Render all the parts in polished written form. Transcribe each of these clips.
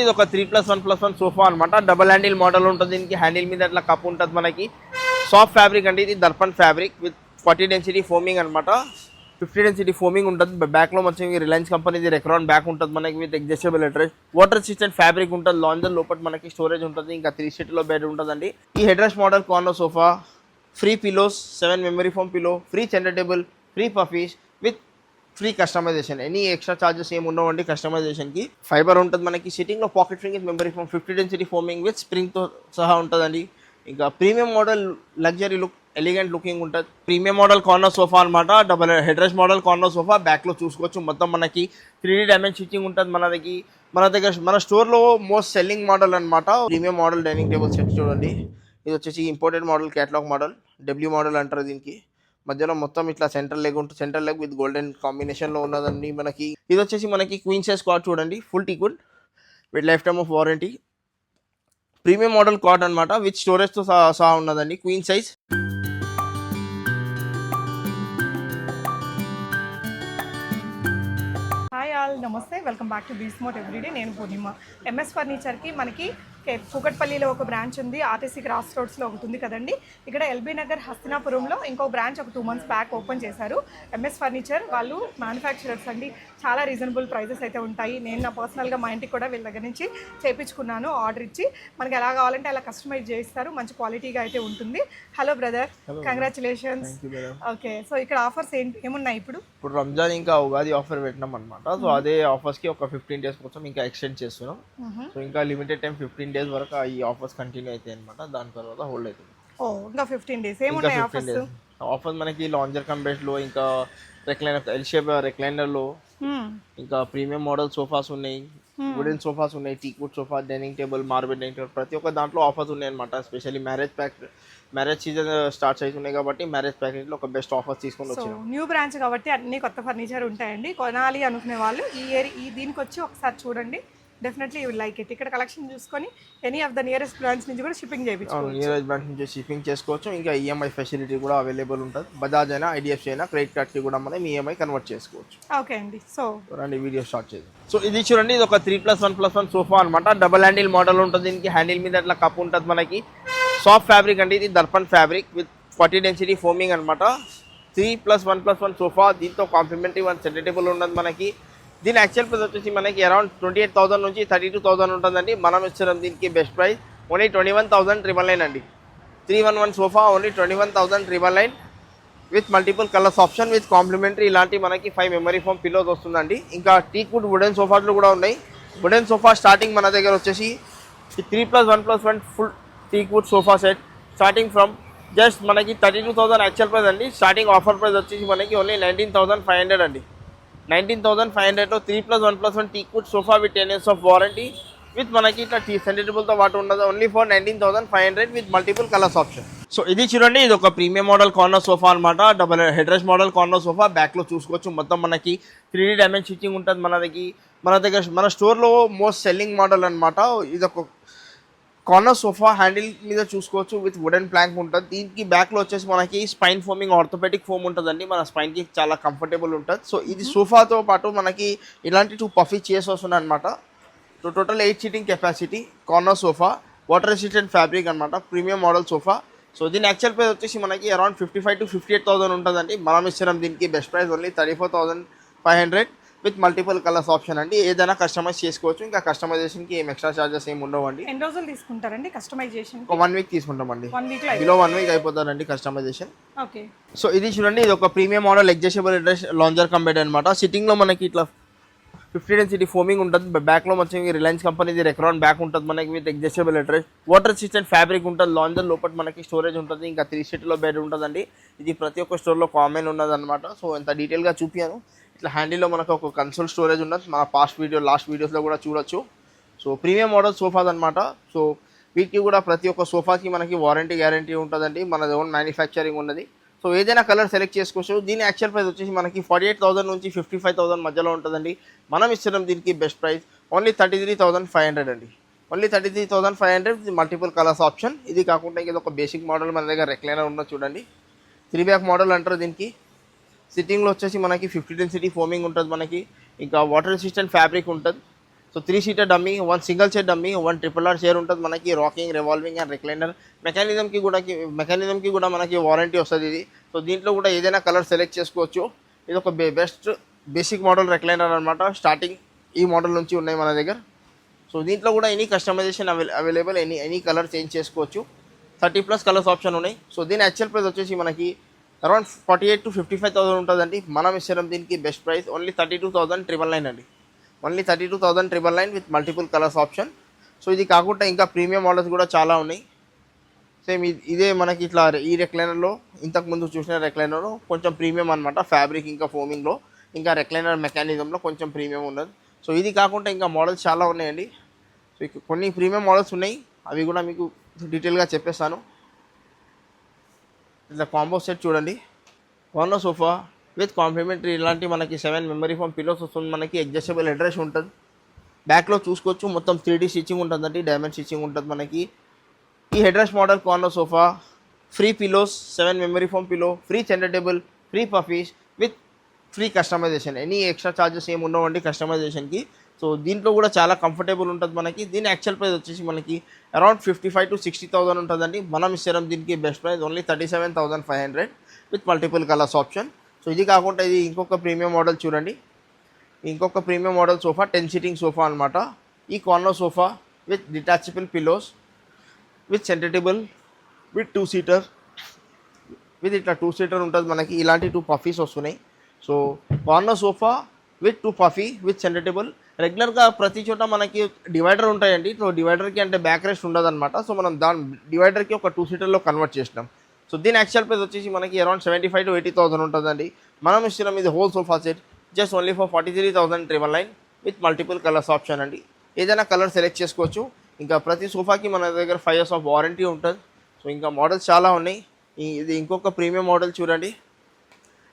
ఇది ఒక 3+1+1 సోఫా అనమాట. డబుల్ హ్యాండిల్ మోడల్ ఉంటుంది. దీనికి హ్యాండిల్ మీద అట్లా కప్ ఉంటుంది. మనకి సాఫ్ట్ ఫ్యాబ్రిక్ అండి. ఇది Darpan fabric with 40 density foaming అనమాట. 50 డెన్సిటీ ఫోమింగ్ ఉంటుంది. బ్యాక్ లో మంచిగా రిలయన్స్ కంపెనీది రెక్రాన్ బ్యాక్ ఉంటుంది మనకి with adjustable headrest. Water resistant fabric ఉంటుంది. లాంజర్ లోపల మనకి స్టోరేజ్ ఉంటుంది. ఇంకా 3 సీట్లో బెడ్ ఉంటుందండి. ఈ head rest model corner sofa, free pillows, 7 memory foam pillow, free centre table, free puffies with free customisation. Any extra charges ఏమి ఉండవండి కస్టమైజేషన్కి. ఫైబర్ ఉంటుంది మనకి. సిట్టింగ్లో pocket spring memory foam, 50 density foaming with స్ప్రింగ్తో సహా ఉంటుందండి. ఇంకా premium model luxury look, elegant looking ఉంటుంది. ప్రీమియం మోడల్ కార్నర్ సోఫా అనమాట. Double head rest model corner sofa. బ్యాక్లో చూసుకోవచ్చు మొత్తం మనకి 3D డైమెన్షన్ స్టిచ్చింగ్ ఉంటుంది. మన స్టోర్లో మోస్ట్ సెల్లింగ్ మోడల్ అనమాట. Premium model dining table set చూడండి. ఇది వచ్చేసి imported model, catalogue model, W model అంటారు దీనికి. మధ్యలో మొత్తం ఇట్లా సెంటర్ లెగ్ ఉంటుంది. సెంటర్ లెగ్ విత్ గోల్డెన్ కాంబినేషన్లో ఉన్నదండి మనకి. ఇది వచ్చేసి మనకి క్వీన్ సైజ్ కాట్ చూడండి. Full teakwood with life time of warranty. Premium model cot అనమాట విత్ స్టోరేజ్తో సహా ఉన్నదండి. Queen size. హాయ్ ఆల్, నమస్తే, welcome back to Be Smart everyday. నేను పూర్ణిమ. ఎంఎస్ ఫర్నిచర్కి మనకి కూకట్పల్లిలో ఒక బ్రాంచ్ ఉంది, ఆర్టీసీ క్రాస్ రోడ్స్లో ఒకటి ఉంది కదండి. ఇక్కడ ఎల్బీ నగర్ హస్తినాపురంలో ఇంకో బ్రాంచ్ ఒక 2 months బ్యాక్ ఓపెన్ చేశారు. ఎంఎస్ ఫర్నిచర్ వాళ్ళు మ్యానుఫ్యాక్చరర్స్ అండి. చాలా రీజనబుల్ ప్రైజెస్ అయితే ఉంటాయి. నేను నా పర్సనల్గా మా ఇంటికి కూడా వీళ్ళ దగ్గర నుంచి చేయించుకున్నాను. ఆర్డర్ ఇచ్చి మనకి ఎలా కావాలంటే అలా కస్టమైజ్ చేయిస్తారు. మంచి క్వాలిటీగా అయితే ఉంటుంది. Hello brother, congratulations. Okay, so ఇక్కడ ఆఫర్స్ ఏమున్నాయి ఇప్పుడు? రంజాన్ ఇంకా ఉగాది ఆఫర్ పెట్టినాం అనమాట. సో అదే ఆఫర్స్కి ఒక 15 days కోసం ఇంకా ఎక్స్టెండ్ చేస్తున్నాం. సో ఇంకా లిమిటెడ్ టైం 15 days వరకు ఈ ఆఫర్స్ కంటిన్యూ అవుతాయి అనమాట. దాని తర్వాత హోల్డ్ అవుతుంది. ఇంకా 15 days ఏమున్నాయి ఆఫర్స్? ఆఫర్స్ మనకి లాంజర్ కంబెడ్లో, ఇంకా రెక్లైనర్, ఎల్ షేప్ రెక్లైనర్లో, ఇంకా ప్రీమియం మోడల్ సోఫాస్ ఉన్నాయి, వుడెన్ సోఫాస్ ఉన్నాయి, teakwood sofa, dining table, marble dining table, ప్రతి ఒక్క దాంట్లో ఆఫర్స్ ఉన్నాయి అనమాట. ఎస్పెషల్లీ మ్యారేజ్ సీజన్ స్టార్ట్ అవుతున్నాయి కాబట్టి మ్యారేజ్ ప్యాకేజ్లో ఒక బెస్ట్ ఆఫర్స్ తీసుకొని వచ్చాము. న్యూ బ్రాంచ్ కాబట్టి అన్ని కొత్త ఫర్నిచర్ ఉంటాయండి. కొనాలి అనుకునే వాళ్ళు దీనికి వచ్చి ఒకసారి చూడండి. Definitely you like it. ఇక్కడ కలెక్షన్ చూసుకొని any of the nearest branch నుంచి కూడా షిప్పింగ్ చేయించుకోవచ్చు. నియరెస్ట్ బ్రాంచ్ నుంచి షిప్పింగ్ చేసుకోవచ్చు. ఇంకా ఈఎంఐ ఫెసిలిటీ కూడా అవైలబుల్ ఉంటుంది. బజాజ్ అయినా, ఐడిఎఫ్సి అయినా, క్రెడిట్ కార్డ్కి కూడా మనం ఈఎంఐ కన్వర్ట్ చేసుకోవచ్చు. ఓకే అండి, సో రండి వీడియో స్టార్ట్ చేద్దాం. సో ఇది చూడండి, ఇది ఒక 3+1+1 సోఫా అనమాట. డబల్ హ్యాండిల్ మోడల్ ఉంటుంది. దీనికి హ్యాండిల్ మీద అట్లా కప్ ఉంటుంది మనకి. సాఫ్ట్ ఫ్యాబ్రిక్ అండి. ఇది Darpan fabric with 40 density foaming అనమాట. 3+1+1 సోఫా. దీంతో కాంప్లిమెంటరీ 1 సెంటర్ టేబుల్ ఉన్నది మనకి. దీని యాక్చువల్ ప్రైస్ వచ్చేసి మనకి అరౌండ్ 28,000 నుంచి 32,000 ఉంటుందండి. మనం ఇస్తున్నాం దీనికి బెస్ట్ ప్రైస్ ఓన్లీ 21,999 అండి. 311 sofa only 21,999 with multiple colours option with complimentary. ఇలాంటి మనకి 5 మెమరీ ఫోమ్ పిల్లోస్ వస్తుందండి. ఇంకా టీక్వుడ్ వుడెన్ సోఫాలు కూడా ఉన్నాయి. వుడెన్ సోఫా స్టార్టింగ్ మన దగ్గర వచ్చేసి 3+1+1 full teakwood sofa set starting from just మనకి 32,000 యాక్చువల్ ప్రైస్ అండి. స్టార్టింగ్ ఆఫర్ ప్రైస్ వచ్చేసి మనకి ఓన్లీ 19,500 అండి. 19,500లో 3+1+1 టీక్వుడ్ సోఫా with 10 years of warranty with మనకి ఇట్లా సెంటర్ టేబుల్తో పాటు ఉన్నది. Only for 19,500 with multiple colours option. So ఇది చూడండి, ఇది ఒక ప్రీమియం మోడల్ కార్నర్ సోఫా అనమాట. Double head rest model corner sofa. బ్యాక్లో చూసుకోవచ్చు మొత్తం మనకి 3D డైమెన్షన్ స్టిచ్చింగ్ ఉంటుంది. మన స్టోర్లో మోస్ట్ సెల్లింగ్ మోడల్ అనమాట. ఇది ఒక కార్నర్ సోఫా. హ్యాండిల్ మీద చూసుకోవచ్చు విత్ వుడెన్ ప్లాంక్ ఉంటుంది. దీనికి బ్యాక్లో వచ్చేసి మనకి స్పైన్ ఫోమింగ్ ఆర్థోపెటిక్ ఫోమ్ ఉంటుందండి. మన స్పైన్కి చాలా కంఫర్టబుల్ ఉంటుంది. సో ఇది సోఫాతో పాటు మనకి ఇలాంటి 2 పఫీ చైర్స్ వస్తున్నాయి అనమాట. So total 8 seating capacity corner sofa. Water resistant fabric అనమాట. Premium model sofa. సో దీని యాక్చువల్ ప్రైస్ వచ్చేసి మనకి అరౌండ్ 55,000 to 58,000 ఉంటుందండి. మనం ఇస్తున్నాం దీనికి best price only 34,500 with multiple colours option అండి. ఏదైనా కస్టమైజ్ చేసుకోవచ్చు. ఇంకా కస్టమైజేషన్కి ఏం ఎక్స్ట్రా చార్జెస్ ఏమి ఉండవండి. ఎన్ని రోజులు తీసుకుంటారండి కస్టమైజేషన్? 1 week తీసుకుంటామండి. 1 week అయిపోతుందండి కస్టమైజేషన్. ఓకే, సో ఇది చూడండి, ఇది ఒక premium model adjustable headrest lounger cum bed అనమాట. సిట్టింగ్లో మనకి ఇట్లా 50 డెన్సిటీ ఫోమింగ్ ఉంటుంది. బ్యాక్లో మంచిగా రిలయన్స్ కంపెనీది రెక్రాన్ బ్యాక్ ఉంటుంది మనకి with adjustable headrest. Water resistant fabric ఉంటుంది. లాంజర్ లోపల మనకి స్టోరేజ్ ఉంటుంది. ఇంకా 3 seatలో బెడ్ ఉంటుందండి. ఇది ప్రతి ఒక్క స్టోర్లో కామన్ ఉన్నది అనమాట. సో ఎంత డీటెయిల్గా చూపించాను. ఇట్లా హ్యాండిల్లో మనకు ఒక కన్సోల్ స్టోరేజ్ ఉన్నది. మన లాస్ట్ వీడియోస్లో కూడా చూడొచ్చు. సో ప్రీమియం మోడల్ సోఫాస్ అనమాట. సో వీటికి కూడా ప్రతి ఒక్క సోఫాకి మనకి వారంటీ గ్యారంటీ ఉంటుందండి. మన ఓన్ మ్యానుఫ్యాక్చరింగ్ ఉన్నది. సో ఏదైనా కలర్ సెలెక్ట్ చేసుకోవచ్చు. దీని యాక్చువల్ ప్రైస్ వచ్చేసి మనకి 48,000 నుంచి 55,000 మధ్యలో ఉంటుందండి. మనం ఇస్తున్నాం దీనికి బెస్ట్ ప్రైస్ ఓన్లీ 33,500 అండి. Only 33,500 multiple colours option. ఇది కాకుండా ఇది ఒక బేసిక్ మోడల్ మన దగ్గర రెక్లైనర్ ఉన్నది చూడండి. 3 back మోడల్ అంటారు దీనికి. సిట్టింగ్లో వచ్చేసి మనకి 50 డెన్సిటీ ఫోమింగ్ ఉంటుంది మనకి. ఇంకా వాటర్ రెసిస్టెంట్ ఫ్యాబ్రిక్ ఉంటుంది. So 3 seater dummy, 1 single chair dummy, 1 triple R chair ఉంటుంది మనకి. రాకింగ్, రివాల్వింగ్ అండ్ రిక్లైనర్ మెకానిజంకి కూడా మనకి వారంటీ వస్తుంది ఇది. సో దీంట్లో కూడా ఏదైనా కలర్ సెలెక్ట్ చేసుకోవచ్చు. ఇది ఒక బెస్ట్ బేసిక్ మోడల్ రిక్లైనర్ అనమాట. స్టార్టింగ్ ఈ మోడల్ నుంచి ఉన్నాయి మన దగ్గర. సో దీంట్లో కూడా any customisation available, any colour change చేసుకోవచ్చు. 30+ కలర్స్ ఆప్షన్ ఉన్నాయి. సో దీని యాక్చువల్ ప్రైస్ వచ్చేసి మనకి అరౌండ్ 48,000 to 55,000 ఉంటుందండి. మనం ఇస్తాం దీనికి బెస్ట్ ప్రైస్ ఓన్లీ 32,999 అండి. Only 32,999 with multiple colours option. So ఇది కాకుండా ఇంకా ప్రీమియం మోడల్స్ కూడా చాలా ఉన్నాయి. సేమ్ ఇదే మనకి ఇట్లా ఈ రెక్లైనర్లో ఇంతకుముందు చూసిన రెక్లైనర్లో కొంచెం ప్రీమియం అనమాట. ఫ్యాబ్రిక్ ఇంకా ఫోమింగ్లో ఇంకా రెక్లైనర్ మెకానిజంలో కొంచెం ప్రీమియం ఉన్నది. సో ఇది కాకుండా ఇంకా మోడల్స్ చాలా ఉన్నాయండి. సో కొన్ని ప్రీమియం మోడల్స్ ఉన్నాయి, అవి కూడా మీకు డీటెయిల్గా చెప్పేస్తాను. ఇట్లా కాంబో సెట్ చూడండి. కార్నర్ సోఫా విత్ కాంప్లిమెంటరీ ఇలాంటి మనకి 7 మెమరీ ఫోమ్ పిల్లోస్ వస్తుంది. మనకి అడ్జస్టబుల్ హెడ్ రెస్ట్ ఉంటుంది. బ్యాక్లో చూసుకోవచ్చు మొత్తం 3D స్టిచ్చింగ్ ఉంటుందండి, డైమండ్ స్టిచ్చింగ్ ఉంటుంది మనకి. ఈ head rest model corner sofa, free pillows, 7 memory foam pillow, free centre table, free puffies with free customisation. Any extra charges ఏమి ఉండవండి కస్టమైజేషన్కి. సో దీంట్లో కూడా చాలా కంఫర్టబుల్ ఉంటుంది మనకి. దీని యాక్చువల్ ప్రైస్ వచ్చేసి మనకి అరౌండ్ 55,000 to 60,000 ఉంటుందండి. మనం ఇస్తాం దీనికి best price only 37,500 with multiple colours option. So ఇది కాకుండా ఇది ఇంకొక ప్రీమియం మోడల్ చూడండి. ఇంకొక premium model sofa 10 seating sofa అనమాట. ఈ corner sofa with detachable pillows with centre table with 2 seater with ఇట్లా 2 సీటర్ ఉంటుంది మనకి. ఇలాంటి 2 పఫీస్ వస్తున్నాయి. So corner sofa with 2 puffy with centre table. రెగ్యులర్గా ప్రతి చోట మనకి డివైడర్ ఉంటాయండి. సో డివైడర్కి అంటే బ్యాక్ రెస్ట్ ఉండదు అనమాట. సో మనం దాని డివైడర్కి ఒక 2 సీటర్లో కన్వర్ట్ చేసినాం. సో దీని యాక్చువల్ ప్రైస్ వచ్చేసి మనకి అరౌండ్ 75,000 to 80,000 ఉంటుందండి. మనం ఇస్తున్నాం ఇది whole sofa set just only for 43,999 with multiple colours option అండి. ఏదైనా కలర్ సెలెక్ట్ చేసుకోవచ్చు. ఇంకా ప్రతి సోఫాకి మన దగ్గర 5 years ఆఫ్ వారంటీ ఉంటుంది. సో ఇంకా మోడల్స్ చాలా ఉన్నాయి. ఇది ఇంకొక ప్రీమియం మోడల్ చూడండి.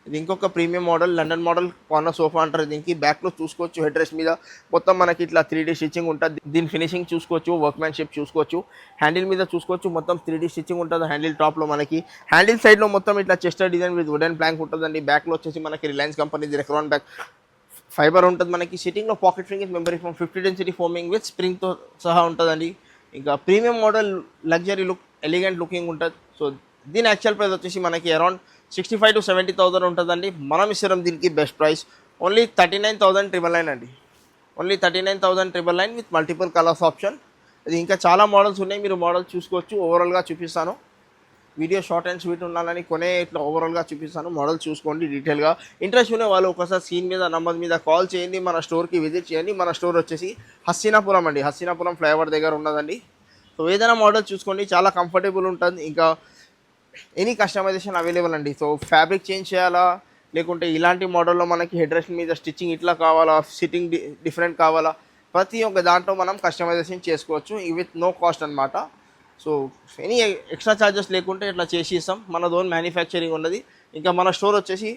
ఇది ఇంకొక premium model London model corner sofa అంటారు. దీనికి బ్యాక్లో చూసుకోవచ్చు హెడ్ రెస్ట్ మీద మొత్తం మనకి ఇట్లా 3D స్టిచ్చింగ్ ఉంటుంది. దీని ఫినిషింగ్ చూసుకోవచ్చు, వర్క్మ్యాన్షిప్ చూసుకోవచ్చు. హ్యాండిల్ మీద చూసుకోవచ్చు మొత్తం 3D స్టిచ్చింగ్ ఉంటుంది. హ్యాండిల్ టాప్లో మనకి హ్యాండిల్ సైడ్లో మొత్తం ఇట్లా chester design with wooden plank ఉంటుందండి. బ్యాక్లో వచ్చేసి మనకి Reliance company Recron back fibre ఉంటుంది మనకి. సిట్టింగ్లో పాకెట్ ఫింగింగ్ memory foam 50 density foaming with స్ప్రింగ్తో సహా ఉంటుందండి. ఇంకా premium model luxury look, elegant looking ఉంటుంది. సో దీని యాక్చువల్ ప్రైస్ వచ్చేసి మనకి అరౌండ్ 65,000 to 70,000 ఉంటుందండి. మనం ఇస్తాం దీనికి బెస్ట్ ప్రైస్ ఓన్లీ 39,999 అండి. Only 39,999 with multiple colours option. ఇది ఇంకా చాలా మోడల్స్ ఉన్నాయి, మీరు మోడల్స్ చూసుకోవచ్చు. ఓవరాల్గా చూపిస్తాను. వీడియో షార్ట్ అండ్ స్వీట్ ఉండాలని కొనే ఇట్లా ఓవరాల్గా చూపిస్తాను. మోడల్ చూసుకోండి డీటెయిల్గా. ఇంట్రెస్ట్ ఉన్న వాళ్ళు ఒకసారి స్క్రీన్ మీద నంబర్ మీద కాల్ చేయండి, మన స్టోర్కి విజిట్ చేయండి. మన స్టోర్ వచ్చేసి హస్తినాపురం అండి. హస్తినాపురం ఫ్లైఓవర్ దగ్గర ఉన్నదండి. సో ఏదైనా మోడల్ చూసుకోండి, చాలా కంఫర్టబుల్ ఉంటుంది. ఇంకా ఎనీ కస్టమైజేషన్ అవైలబుల్ అండి. సో ఫ్యాబ్రిక్ చేంజ్ చేయాలా, లేకుంటే ఇలాంటి మోడల్లో మనకి హెడ్ రెస్ట్ మీద స్టిచ్చింగ్ ఇట్లా కావాలా, సిట్టింగ్ డిఫరెంట్ కావాలా, ప్రతి ఒక్క దాంట్లో మనం కస్టమైజేషన్ చేసుకోవచ్చు విత్ నో కాస్ట్ అనమాట. సో ఎనీ ఎక్స్ట్రా ఛార్జెస్ లేకుంటే ఇట్లా చేసి ఇస్తాం. మన ఓన్ మ్యానుఫ్యాక్చరింగ్ ఉన్నది. ఇంకా మన స్టోర్ వచ్చేసి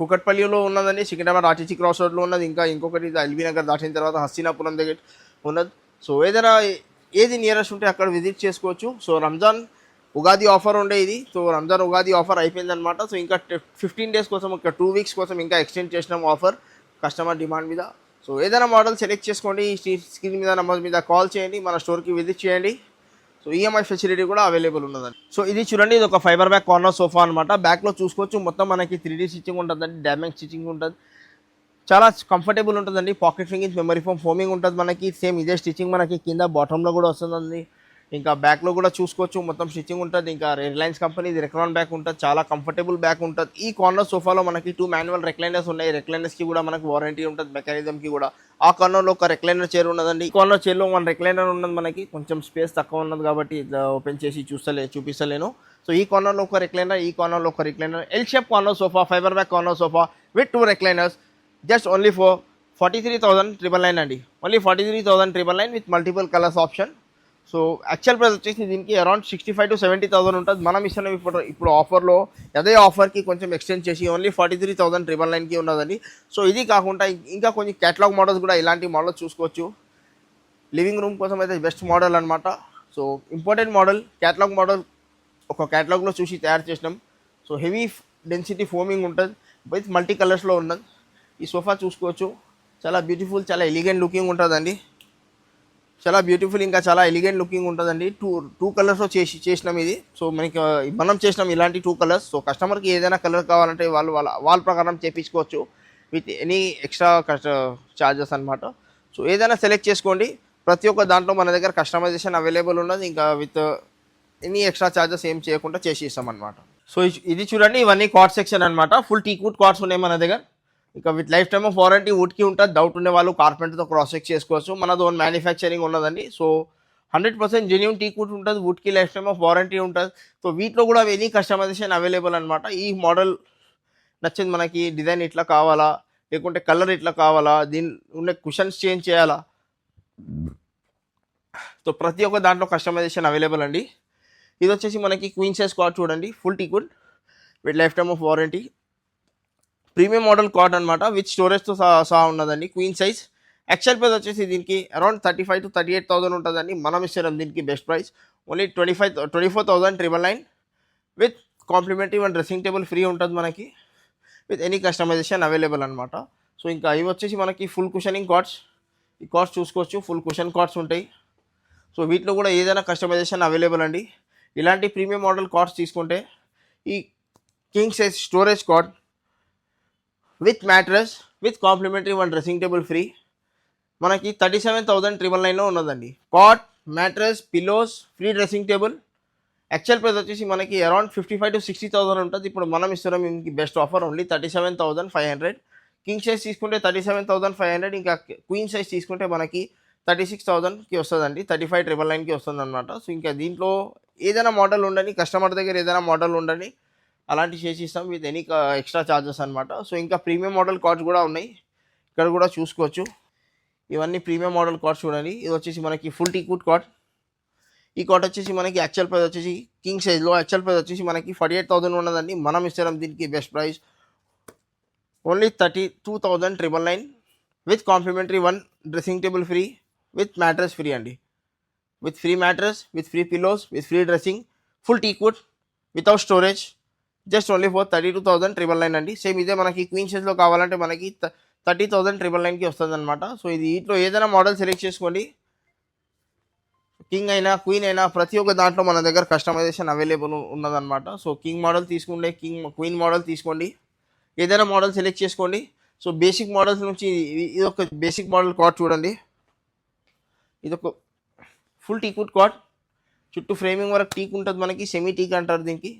కుకట్పల్లిలో ఉన్నదండి. సికింద్రాబాద్ ఆర్టీసీ క్రాస్ రోడ్లో ఉన్నది. ఇంకా ఇంకొకటి ఎల్బీ నగర్ దాటిన తర్వాత హస్తినాపురం దగ్గర ఉన్నది. సో ఏదైనా ఏది నియరెస్ట్ ఉంటే అక్కడ విజిట్ చేసుకోవచ్చు. సో రంజాన్ ఉగాది ఆఫర్ ఉండే ఇది. సో రంజాన్ ఉగాది ఆఫర్ అయిపోయిందనమాట. సో ఇంకా 15 days కోసం, ఇంకా 2 weeks కోసం ఇంకా ఎక్స్టెండ్ చేసినాం ఆఫర్ కస్టమర్ డిమాండ్ మీద. సో ఏదైనా మోడల్ సెలెక్ట్ చేసుకోండి. స్క్రీన్ మీద నెంబర్ మీద కాల్ చేయండి, మన స్టోర్కి విజిట్ చేయండి. సో ఈఎంఐ ఫెసిలిటీ కూడా అవైలబుల్ ఉన్నదండి. సో ఇది చూడండి, ఇది ఒక ఫైబర్ బ్యాక్ కార్నర్ సోఫా అనమాట. బ్యాక్లో చూసుకోవచ్చు మొత్తం మనకి 3D స్టిచ్చింగ్ ఉంటుందండి, డైమండ్ స్టిచ్చింగ్ ఉంటుంది. చాలా కంఫర్టబుల్ ఉంటుందండి. పాకెట్ ఫింగింగ్ మెమరీ ఫోమ్ ఫోమింగ్ ఉంటుంది మనకి. సేమ్ ఇదే స్టిచ్చింగ్ మనకి కింద బాటంలో కూడా వస్తుందండి. ఇంకా బ్యాక్లో కూడా చూసుకోవచ్చు మొత్తం స్టిచ్చింగ్ ఉంటుంది. ఇంకా రిలయన్స్ కంపెనీ ఇది రెక్లాన్ బ్యాక్ ఉంటుంది, చాలా కంఫర్టబుల్ బ్యాక్ ఉంటుంది. ఈ కార్నర్ సోఫాలో మనకి 2 manual రెక్లైనర్స్ ఉన్నాయి. రెక్లైనర్స్కి కూడా మనకు వారంటీ ఉంటుంది, మెకానిజంకి కూడా. ఆ కార్నర్లో ఒక రెక్లైనర్ చైర్ ఉన్నదండి. ఈ కార్నర్ చైర్లో 1 రెక్లైనర్ ఉన్నది మనకి. కొంచెం స్పేస్ తక్కువ ఉన్నది కాబట్టి ఓపెన్ చేసి చూపిస్తలేను. సో ఈ కార్నర్లో ఒక రెక్లైనర్, ఈ కార్నర్లో ఒక recliner. L shape corner sofa, fibre back corner sofa with 2 recliners just only for 43,999 అండి. Only 43,999 with multiple colours option. So actual price వచ్చేసి దీనికి అరౌండ్ 65,000 to 70,000 ఉంటుంది. మనం ఇస్తున్నాం ఇప్పుడు ఆఫర్లో. అదే ఆఫర్కి కొంచెం ఎక్స్టెండ్ చేసి ఓన్లీ 43,999కి ఉన్నదండి. సో ఇది కాకుండా ఇంకా కొన్ని క్యాటలాగ్ మోడల్స్ కూడా ఇలాంటి మోడల్స్ చూసుకోవచ్చు. లివింగ్ రూమ్ కోసం అయితే బెస్ట్ మోడల్ అనమాట. So important model, catalogue model ఒక క్యాటలాగ్లో చూసి తయారు చేసినాం. సో హెవీ డెన్సిటీ ఫోమింగ్ ఉంటుంది విత్ మల్టీ కలర్స్లో ఉన్నది. ఈ సోఫా చూసుకోవచ్చు. చాలా బ్యూటిఫుల్, చాలా ఎలిగెంట్ లుకింగ్ ఉంటుందండి. చాలా బ్యూటిఫుల్, ఇంకా చాలా ఎలిగెంట్ లుకింగ్ ఉంటుందండి. టూ కలర్స్లో చేసినాం ఇది. సో మనకి మనం చేసినాం ఇలాంటి 2 కలర్స్. సో కస్టమర్కి ఏదైనా కలర్ కావాలంటే వాళ్ళ ప్రకారం చేపించుకోవచ్చు విత్ ఎనీ ఎక్స్ట్రా చార్జెస్ అనమాట. సో ఏదైనా సెలెక్ట్ చేసుకోండి. ప్రతి ఒక్క దాంట్లో మన దగ్గర కస్టమైజేషన్ అవైలబుల్ ఉన్నది. ఇంకా విత్ ఎనీ ఎక్స్ట్రా చార్జెస్ ఏం చేయకుండా చేసి ఇస్తాం అనమాట. సో ఇది చూడండి, ఇవన్నీ కార్డ్ సెక్షన్ అనమాట. ఫుల్ టీక్వుడ్ కార్డ్స్ ఉన్నాయి మన దగ్గర. ఇంకా with life time of warranty వుడ్కి ఉంటుంది. డౌట్ ఉండే వాళ్ళు కార్పెంటర్తో క్రాస్ చెక్ చేసుకోవచ్చు. మనది ఓన్ మ్యానుఫ్యాక్చరింగ్ ఉన్నదండి. సో 100% జెన్యూన్ టీక్వుడ్ ఉంటుంది. వుడ్కి లైఫ్ టైమ్ ఆఫ్ వారంటీ ఉంటుంది. సో వీటిలో కూడా ఎనీ కస్టమైజేషన్ అవైలబుల్ అనమాట. ఈ మోడల్ నచ్చింది మనకి, డిజైన్ ఇట్లా కావాలా, లేకుంటే కలర్ ఇట్లా కావాలా, దీని ఉండే కుషన్స్ చేంజ్ చేయాలా, సో ప్రతి ఒక్క దాంట్లో కస్టమైజేషన్ అవైలబుల్ అండి. ఇది వచ్చేసి మనకి క్వీన్ సైజ్ కార్డ్ చూడండి, full teakwood with life time of warranty. Premium model card అనమాట, విత్ స్టోరేజ్తో సహా ఉన్నదండి. Queen size. యాక్చువల్ ప్రైస్ వచ్చేసి దీనికి అరౌండ్ 35,000 to 38,000 ఉంటుందండి. మనం ఇస్తాం దీనికి best price only 24,999 with complimentary one dressing table free ఉంటుంది మనకి, విత్ ఎనీ కస్టమైజేషన్ అవైలబుల్ అనమాట. సో ఇంకా ఇవి వచ్చేసి మనకి ఫుల్ కుషనింగ్ కార్డ్స్. ఈ కార్డ్స్ చూసుకోవచ్చు, ఫుల్ కుషన్ కార్డ్స్ ఉంటాయి. సో వీటిలో కూడా ఏదైనా కస్టమైజేషన్ అవైలబుల్ అండి. ఇలాంటి ప్రీమియం మోడల్ కార్డ్స్ తీసుకుంటే ఈ king size storage cot with mattress with complimentary one dressing table free మనకి 37,999లో ఉన్నదండి. Cot, mattress, pillows, free dressing table. Actual price వచ్చేసి మనకి అరౌండ్ 55,000 to 60,000 ఉంటుంది. ఇప్పుడు మనం ఇస్తున్నాం ఇంక best offer only 37,500. King size తీసుకుంటే 37,500. ఇంకా క్వీన్ సైజ్ తీసుకుంటే మనకి 36,000కి వస్తుందండి. 35,999కి వస్తుంది అనమాట. సో ఇంకా దీంట్లో ఏదైనా మోడల్ ఉండని, కస్టమర్ దగ్గర ఏదైనా మోడల్ ఉండని అలాంటివి చేసి ఇస్తాం విత్ ఎనీ ఎక్స్ట్రా ఛార్జెస్ అనమాట. సో ఇంకా ప్రీమియం మోడల్ కార్డ్స్ కూడా ఉన్నాయి, ఇక్కడ కూడా చూసుకోవచ్చు. ఇవన్నీ ప్రీమియం మోడల్ కార్డ్స్ చూడండి. ఇది వచ్చేసి మనకి ఫుల్ టీక్వుడ్ కార్డ్. ఈ కార్డ్ వచ్చేసి మనకి యాక్చువల్ ప్రైస్ వచ్చేసి కింగ్ సైజ్లో యాక్చువల్ ప్రైస్ వచ్చేసి మనకి 48,000 ఉన్నదండి. మనం ఇస్తాం దీనికి best price only 32,999 with complimentary one dressing table free with mattress free అండి. With free mattress, with free pillows, with free dressing, full teakwood without storage, just only for 32,999 అండి. Same ఇదే మనకి క్వీన్ సైజ్లో కావాలంటే మనకి 30,999కి వస్తుంది అనమాట. సో ఇది వీటిలో ఏదైనా మోడల్ సెలెక్ట్ చేసుకోండి. కింగ్ అయినా క్వీన్ అయినా ప్రతి ఒక్క దాంట్లో మన దగ్గర కస్టమైజేషన్ అవైలబుల్ ఉన్నదన్నమాట. సో కింగ్ మోడల్ తీసుకుంటే క్వీన్ మోడల్ తీసుకోండి, ఏదైనా మోడల్ సెలెక్ట్ చేసుకోండి. సో బేసిక్ మోడల్స్ నుంచి ఇది ఒక బేసిక్ మోడల్ కార్డ్ చూడండి. ఇదొక ఫుల్ టీక్వుడ్ కార్డ్, చుట్టూ ఫ్రేమింగ్ వరకు టీక్ ఉంటుంది మనకి, సెమీ టీక్ అంటారు దీనికి,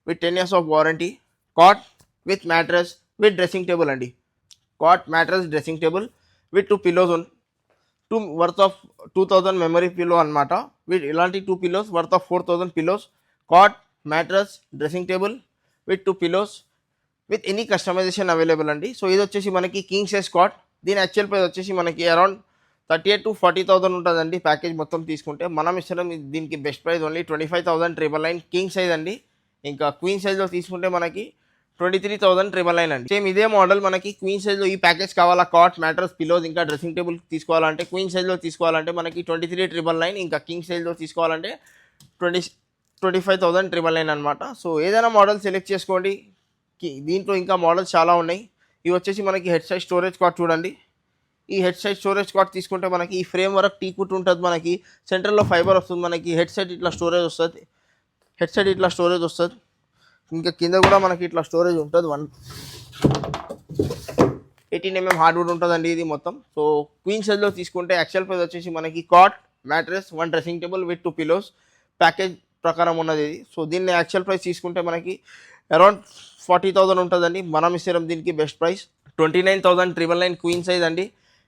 with 10 years of warranty. Cot with mattress with dressing table అండి. Cot, mattress, dressing table with 2 pillows worth of 2,000 memory pillow అనమాట. విత్ ఇలాంటి 2 pillows worth of 4,000 pillows. Cot, mattress, dressing table with 2 pillows with any customisation available అండి. So ఇది వచ్చేసి మనకి king size cot. దీని actual price వచ్చేసి మనకి around 38,000 to 40,000 ఉంటుందండి ప్యాకేజ్ మొత్తం తీసుకుంటే. మనం ఇస్తున్నాం దీనికి best price only 25,999 king size అండి. ఇంకా క్వీన్ సైజ్లో తీసుకుంటే మనకి 23,999 అండి. సేమ్ ఇదే మోడల్ మనకి క్వీన్ సైజ్లో ఈ ప్యాకేజ్ కావాలా, కాట్, మ్యాట్రెస్, పిల్లోస్ ఇంకా డ్రెస్సింగ్ టేబుల్ తీసుకోవాలంటే క్వీన్ సైజ్లో తీసుకోవాలంటే మనకి 23,999. ఇంకా కింగ్ సైజ్లో తీసుకోవాలంటే 25,999 అనమాట. సో ఏదైనా మోడల్ సెలెక్ట్ చేసుకోండి. దీంట్లో ఇంకా మోడల్స్ చాలా ఉన్నాయి. ఇవి వచ్చేసి మనకి హెడ్ సైజ్ స్టోరేజ్ కార్డ్ చూడండి. ఈ హెడ్ సైజ్ స్టోరేజ్ కార్డ్ తీసుకుంటే మనకి ఈ ఫ్రేమ్ వరకు టీక్వుడ్ ఉంటుంది, మనకి సెంటర్లో ఫైబర్ వస్తుంది, మనకి హెడ్ సైడ్ ఇట్లా స్టోరేజ్ వస్తుంది, హెడ్ సైడ్ ఇట్లా స్టోరేజ్ వస్తుంది. ఇంకా కింద కూడా మనకి ఇట్లా స్టోరేజ్ ఉంటుంది. 18 mm హార్డ్వుడ్ ఉంటుందండి ఇది మొత్తం. సో క్వీన్ సైజ్లో తీసుకుంటే యాక్చువల్ ప్రైస్ వచ్చేసి మనకి cot, mattress, 1 dressing table with 2 pillows package ప్రకారం ఉన్నది ఇది. సో దీన్ని యాక్చువల్ ప్రైస్ తీసుకుంటే మనకి అరౌండ్ 40,000 ఉంటుందండి. మనం ఇస్తాం దీనికి బెస్ట్ ప్రైస్ 29,999 క్వీన్ సైజ్ అండి.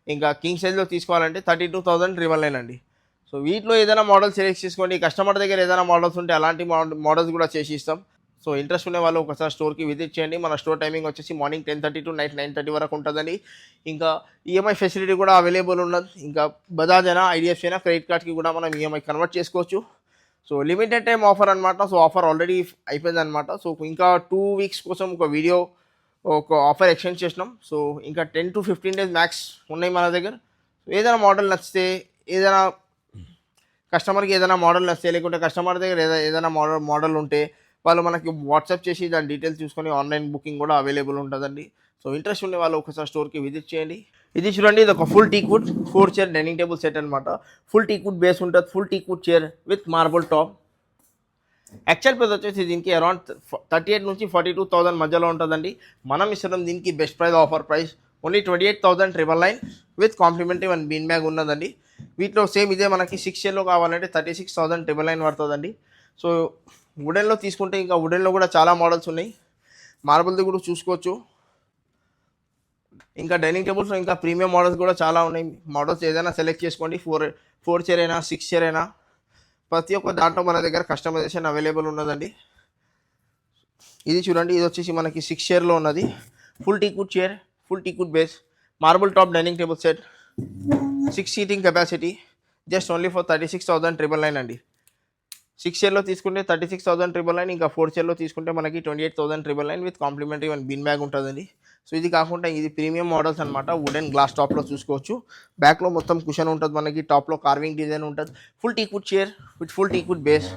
ఇంకా కింగ్ సైజ్లో తీసుకోవాలంటే 32,999 అండి. సో వీటిలో ఏదైనా మోడల్ సెలెక్ట్ చేసుకోండి. కస్టమర్ దగ్గర ఏదైనా మోడల్స్ ఉంటే అలాంటి మోడల్స్ కూడా చేసి ఇస్తాం. సో ఇంట్రెస్ట్ ఉన్న వాళ్ళు ఒకసారి స్టోర్కి విజిట్ చేయండి. మన స్టోర్ టైమింగ్ వచ్చేసి మార్నింగ్ 10:30 to నైట్ 9:30 వరకు ఉంటుందండి. ఇంకా ఈఎంఐ ఫెసిలిటీ కూడా అవైలబుల్ ఉన్నది. ఇంకా బజాజ్ అయినా, ఐడిఎఫ్సి అయినా, క్రెడిట్ కార్డ్కి కూడా మనం ఈఎంఐ కన్వర్ట్ చేసుకోవచ్చు. సో లిమిటెడ్ టైం ఆఫర్ అనమాట. సో ఆఫర్ ఆల్రెడీ అయిపోయింది అనమాట. సో ఇంకా 2 weeks కోసం ఒక వీడియో ఒక ఆఫర్ ఎక్స్చేంజ్ చేసినాం. సో ఇంకా 10 to 15 days మ్యాక్స్ ఉన్నాయి మన దగ్గర. ఏదైనా మోడల్ నచ్చితే, ఏదైనా కస్టమర్కి ఏదైనా మోడల్ నచ్చితే, లేకుంటే కస్టమర్ దగ్గర ఏదైనా మోడల్ ఉంటే వాళ్ళు మనకి వాట్సాప్ చేసి దాని డీటెయిల్స్ చూసుకొని ఆన్లైన్ బుకింగ్ కూడా అవైలబుల్ ఉంటుందండి. సో ఇంట్రెస్ట్ ఉండే వాళ్ళు ఒకసారి స్టోర్కి విజిట్ చేయండి. ఇది చూడండి, ఇది ఒక full teakwood 4 chair dining table set అనమాట. ఫుల్ టీక్వుడ్ బేస్ ఉంటుంది, full teakwood chair with marble top. Actual price వచ్చేసి దీనికి అరౌండ్ 38 నుంచి 42,000 మధ్యలో ఉంటుందండి. మనం ఇస్తున్నాం దీనికి best price offer price only 28,999 with complimentary 1 bean bag ఉన్నదండి. వీటిలో సేమ్ ఇదే మనకి 6 చైర్లో కావాలంటే 36,999 పడుతుందండి. సో వుడెన్లో తీసుకుంటే ఇంకా వుడెన్లో కూడా చాలా మోడల్స్ ఉన్నాయి. మార్బుల్ది కూడా చూసుకోవచ్చు. ఇంకా డైనింగ్ టేబుల్స్లో ఇంకా ప్రీమియం మోడల్స్ కూడా చాలా ఉన్నాయి. మోడల్స్ ఏదైనా సెలెక్ట్ చేసుకోండి. 4 చైర్ అయినా 6 చైర్ అయినా ప్రతి ఒక్క దాంట్లో మన దగ్గర కస్టమైజేషన్ అవైలబుల్ ఉన్నదండి. ఇది చూడండి, ఇది వచ్చేసి మనకి 6 చైర్లో ఉన్నది. Full teakwood chair, full teakwood base, marble top dining table set, 6 seating capacity, just only for 36,999 అండి. 6 చైర్లో తీసుకుంటే 36,999, ఇంకా 4 చైర్లో తీసుకుంటే మనకి 28,999 విత్ కాంప్లిమెంటరీ 1 బిన్ బ్యాగ్ ఉంటుందండి. సో ఇది కాకుండా ఇది ప్రీమియం మోడల్స్ అనమాట. వుడెన్ గ్లాస్ టాప్లో చూసుకోవచ్చు. బ్యాక్లో మొత్తం కుషన్ ఉంటుంది మనకి, టాప్లో కార్వింగ్ డిజైన్ ఉంటుంది. Full teakwood chair with full teakwood base,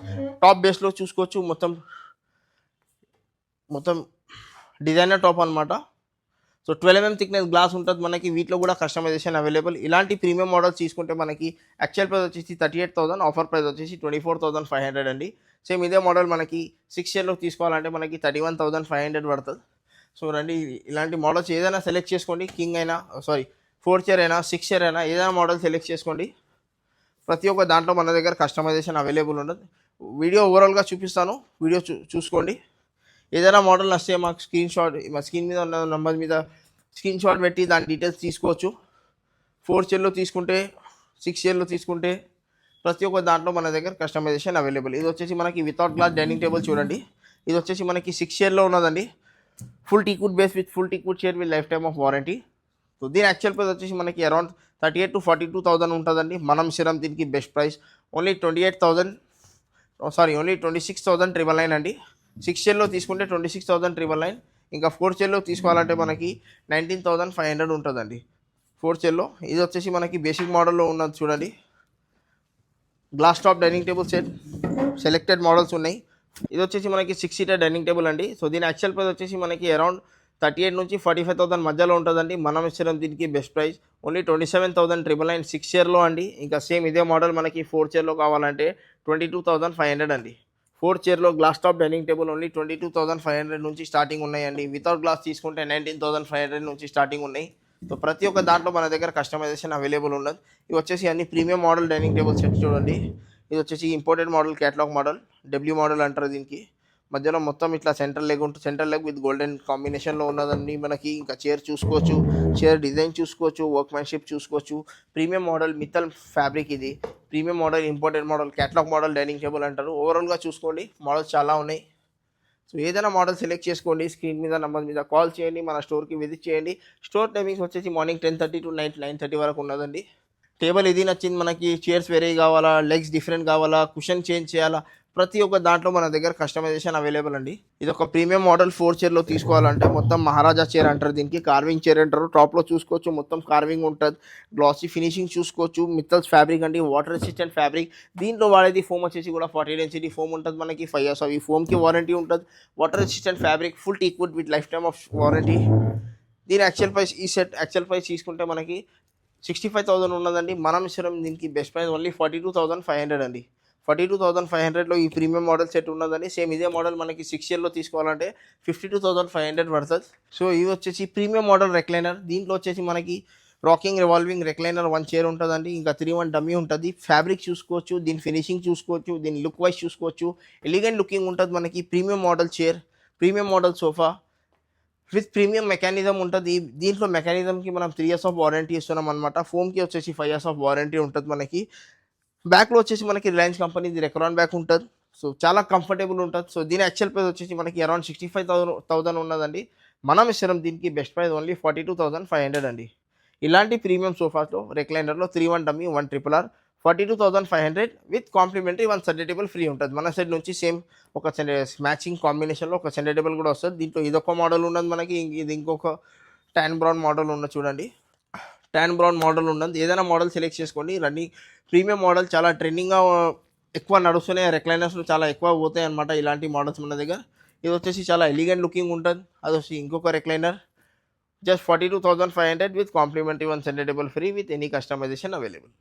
top బేస్లో చూసుకోవచ్చు. మొత్తం డిజైనర్ టాప్ అనమాట. సో 12 mm థిక్నెస్ గ్లాస్ ఉంటుంది మనకి. వీటిలో కూడా కస్టమైజేషన్ అవైలబుల్. ఇలాంటి ప్రీమియం మోడల్స్ తీసుకుంటే మనకి యాక్చువల్ ప్రైస్ వచ్చేసి 38,000, ఆఫర్ ప్రైస్ వచ్చేసి 24,500 అండి. సేమ్ ఇదే మోడల్ మనకి 6 చైర్లో తీసుకోవాలంటే మనకి 31,500 పడుతుంది. సో రండి, ఇలాంటి మోడల్స్ ఏదైనా సెలెక్ట్ చేసుకోండి. 4 చైర్ అయినా 6 చైర్ అయినా ఏదైనా మోడల్ సెలెక్ట్ చేసుకోండి. ప్రతి ఒక్క దాంట్లో మన దగ్గర కస్టమైజేషన్ అవైలబుల్ ఉండదు. వీడియో ఓవరాల్గా చూపిస్తాను, వీడియో చూసుకోండి. ఏదైనా మోడల్ నచ్చితే మాకు మా స్క్రీన్ మీద ఉన్న నెంబర్ మీద స్క్రీన్ షాట్ పెట్టి దాని డీటెయిల్స్ తీసుకోవచ్చు. 4 చైర్లో తీసుకుంటే 6 చైర్లో తీసుకుంటే ప్రతి ఒక్క దాంట్లో మన దగ్గర కస్టమైజేషన్ అవైలబుల్. ఇది వచ్చేసి మనకి వితౌట్ గ్లాస్ డైనింగ్ టేబుల్ చూడండి. ఇది వచ్చేసి మనకి 6 చైర్లో ఉన్నదండి. Full teakwood base with full teakwood chair with life time of warranty. So దీని యాక్చువల్ ప్రైస్ వచ్చేసి మనకి అరౌండ్ 38,000 to 42,000 ఉంటుందండి. మనం ఇస్తున్నాం దీనికి బెస్ట్ ప్రైస్ ఓన్లీ 26,999 అండి. 6 చైర్లో తీసుకుంటే 26,999, ఇంకా 4 చైర్లో తీసుకోవాలంటే మనకి 19,500 ఉంటుందండి 4 చైర్లో. ఇది వచ్చేసి మనకి బేసిక్ మోడల్లో ఉన్నది చూడండి. Glass top dining table set, selected models ఉన్నాయి. ఇది వచ్చేసి మనకి 6 సీటర్ డైనింగ్ టేబుల్ అండి. సో దీని యాక్చువల్ ప్రైస్ వచ్చేసి మనకి అరౌండ్ 38 నుంచి 45,000 మధ్యలో ఉంటుందండి. మనం ఇచ్చడం దీనికి బెస్ట్ ప్రైస్ ఓన్లీ 27,999 6 చైర్లో అండి. ఇంకా సేమ్ ఇదే మోడల్ మనకి 4 చైర్లో కావాలంటే 22,500 అండి. 4 చైర్లో glass top dining table only 22,500 నుంచి స్టార్టింగ్ ఉన్నాయండి. వితౌట్ గ్లాస్ తీసుకుంటే 19,500 నుంచి స్టార్టింగ్ ఉన్నాయి. సో ప్రతి ఒక్క దాంట్లో మన దగ్గర కస్టమైజేషన్ అవైలబుల్ ఉన్నది. ఇవి వచ్చేసి అన్ని premium model dining table set చూడండి. ఇది వచ్చేసి imported model, catalogue model, W model అంటారు దీనికి. మధ్యలో మొత్తం ఇట్లా సెంటర్ లెగ్ ఉంటుంది. సెంటర్ లెగ్ విత్ గోల్డెన్ కాంబినేషన్లో ఉన్నదండి మనకి. ఇంకా చైర్ చూసుకోవచ్చు, చైర్ డిజైన్ చూసుకోవచ్చు, వర్క్మెన్షిప్ చూసుకోవచ్చు. ప్రీమియం మోడల్ మిత్తల్ ఫ్యాబ్రిక్, ఇది premium model, imported model, catalogue model dining table అంటారు. ఓవరాల్గా చూసుకోండి, మోడల్స్ చాలా ఉన్నాయి. సో ఏదైనా మోడల్ సెలెక్ట్ చేసుకోండి. స్క్రీన్ మీద నెంబర్ మీద కాల్ చేయండి, మన స్టోర్కి విజిట్ చేయండి. స్టోర్ టైమింగ్స్ వచ్చేసి మార్నింగ్ 10:30 to నైట్ 9:30 వరకు ఉన్నదండి. టేబుల్ ఇది నచ్చింది మనకి, చైర్స్ వేరే కావాలా, లెగ్స్ డిఫరెంట్ కావాలా, కుషన్ చేంజ్ చేయాలా, ప్రతి ఒక్క దాంట్లో మన దగ్గర కస్టమైజేషన్ అవైలబుల్ అండి. ఇది ఒక ప్రీమియం మోడల్ 4 చైర్లో తీసుకోవాలంటే మొత్తం మహారాజా చైర్ అంటారు దీనికి, కార్వింగ్ చైర్ అంటారు. టాప్లో చూసుకోవచ్చు మొత్తం కార్వింగ్ ఉంటుంది, గ్లాసీ ఫినిషింగ్ చూసుకోవచ్చు. మిత్తల్స్ ఫ్యాబ్రిక్ అండి, వాటర్ రెసిస్టెంట్ ఫ్యాబ్రిక్. దీంట్లో వాడేది ఫోమ్ వచ్చేసి కూడా 40 డెన్సిటీ ఫోమ్ ఉంటుంది మనకి. 5 years ఈ ఫోమ్కి వారంటీ ఉంటుంది. Water resistant fabric, full teakwood with life time of warranty. దీని యాక్చువల్ ప్రైస్, ఈ సెట్ యాక్చువల్ ప్రైస్ తీసుకుంటే మనకి 65,000 ఉన్నదండి. మనం ఇష్టం దీనికి బెస్ట్ ప్రైస్ ఓన్లీ 42,500 అండి. 42,500లో ఈ ప్రీమియం మోడల్ సెట్ ఉన్నదండి. సేమ్ ఇదే మోడల్ మనకి 6 ఇయర్లో తీసుకోవాలంటే 52,500 పడుతుంది. సో ఇది వచ్చేసి ప్రీమియం మోడల్ రెక్లైనర్. దీంట్లో వచ్చేసి మనకి రాకింగ్ రివాల్వింగ్ రెక్లైనర్ 1 చైర్ ఉంటుందండి. ఇంకా 3-1 డమ్మీ ఉంటుంది. ఫ్యాబ్రిక్ చూసుకోవచ్చు, దీని ఫినిషింగ్ చూసుకోవచ్చు, దీని లుక్ వైజ్ చూసుకోవచ్చు. ఎలిగెంట్ లుకింగ్ ఉంటుంది మనకి. Premium model chair, premium model sofa with premium mechanism ఉంటుంది. దీంట్లో మెకానిజంకి మనం 3 years ఆఫ్ వారంటీ ఇస్తున్నాం అనమాట. ఫోమ్కి వచ్చేసి 5 years ఆఫ్ వారంటీ ఉంటుంది మనకి. బ్యాక్లో వచ్చేసి మనకి రిలయన్స్ కంపెనీది రెక్రాన్ బ్యాక్ ఉంటుంది. సో చాలా కంఫర్టబుల్ ఉంటుంది. సో దీని యాక్చువల్ ప్రైస్ వచ్చేసి మనకి అరౌండ్ 65,000 ఉన్నదండి. మనం ఇస్తున్నాం దీనికి బెస్ట్ ప్రైస్ ఓన్లీ 42,500 అండి. ఇలాంటి ప్రీమియం సోఫాస్లో రెక్లైనర్లో 3-1 dummy 1 RRR 42,500 with complimentary 1 centre table free ఉంటుంది. మన సైడ్ నుంచి సేమ్ ఒక మ్యాచింగ్ కాంబినేషన్లో ఒక సెంటర్ టేబుల్ కూడా వస్తుంది. దీంట్లో ఇదొక మోడల్ ఉన్నది మనకి. ఇది ఇంకొక ట్యాన్ బ్రౌన్ మోడల్ ఉన్నది చూడండి. ట్యాన్ బ్రౌన్ మోడల్ ఉన్నది. ఏదైనా మోడల్ సెలెక్ట్ చేసుకోండి. రన్నింగ్ ప్రీమియం మోడల్ చాలా ట్రెండింగ్గా ఎక్కువ నడుస్తున్నాయి. రెక్లైనర్స్లో చాలా ఎక్కువ పోతాయి అనమాట ఇలాంటి మోడల్స్ మన దగ్గర. ఇది వచ్చేసి చాలా ఎలిగెంట్ లుకింగ్ ఉంటుంది. అది వచ్చి ఇంకొక recliner just 42,500 with complimentary one center table free with any customization available.